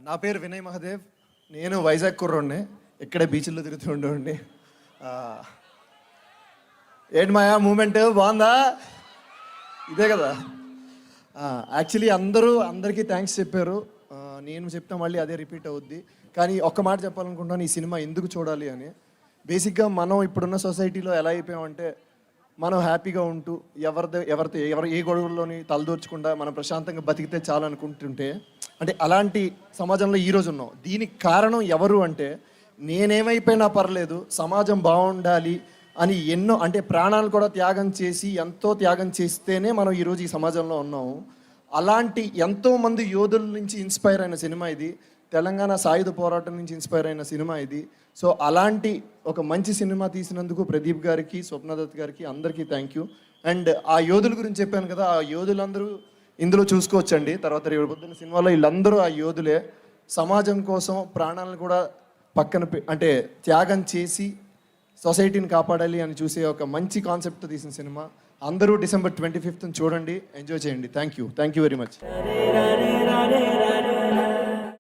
నా పేరు వినయ్ మహదేవ్. నేను వైజాగ్ కుర్రోడ్ని, ఇక్కడే బీచ్లో తిరుగుతూ ఉండేవాడిని. ఏంటి మాయా మూమెంట్ బాగుందా? ఇదే కదా. యాక్చువల్లీ అందరికీ థ్యాంక్స్ చెప్పారు. నేను చెప్తా మళ్ళీ అదే రిపీట్ అవుద్ది. కానీ ఒక్క మాట చెప్పాలనుకుంటున్నాను, ఈ సినిమా ఎందుకు చూడాలి అని. బేసిక్గా మనం ఇప్పుడున్న సొసైటీలో ఎలా అయిపోయామంటే, మనం హ్యాపీగా ఉంటూ ఎవరు ఏ గొడవల్లోని తలదూర్చకుండా మనం ప్రశాంతంగా బతికితే చాలు అనుకుంటుంటే, అంటే అలాంటి సమాజంలో ఈరోజు ఉన్నాం. దీనికి కారణం ఎవరు అంటే, నేనేమైపోయినా పర్లేదు సమాజం బాగుండాలి అని ఎన్నో, అంటే ప్రాణాలు కూడా త్యాగం చేసి ఎంతో త్యాగం చేస్తేనే మనం ఈరోజు ఈ సమాజంలో ఉన్నాము. అలాంటి ఎంతోమంది యోధుల నుంచి ఇన్స్పైర్ అయిన సినిమా ఇది. తెలంగాణ సాయుధ పోరాటం నుంచి ఇన్స్పైర్ అయిన సినిమా ఇది. సో అలాంటి ఒక మంచి సినిమా తీసినందుకు ప్రదీప్ గారికి, స్వప్నదత్ గారికి అందరికీ థ్యాంక్ యూ. అండ్ ఆ యోధుల గురించి చెప్పాను కదా, ఆ యోధులందరూ ఇందులో చూసుకోవచ్చండి. తర్వాత రేపు పొద్దున్న సినిమాలో వీళ్ళందరూ ఆ యోధులే. సమాజం కోసం ప్రాణాలను కూడా అంటే త్యాగం చేసి సొసైటీని కాపాడాలి అని చూసే ఒక మంచి కాన్సెప్ట్తో తీసిన సినిమా. అందరూ December 25th చూడండి, ఎంజాయ్ చేయండి. Thank you very much.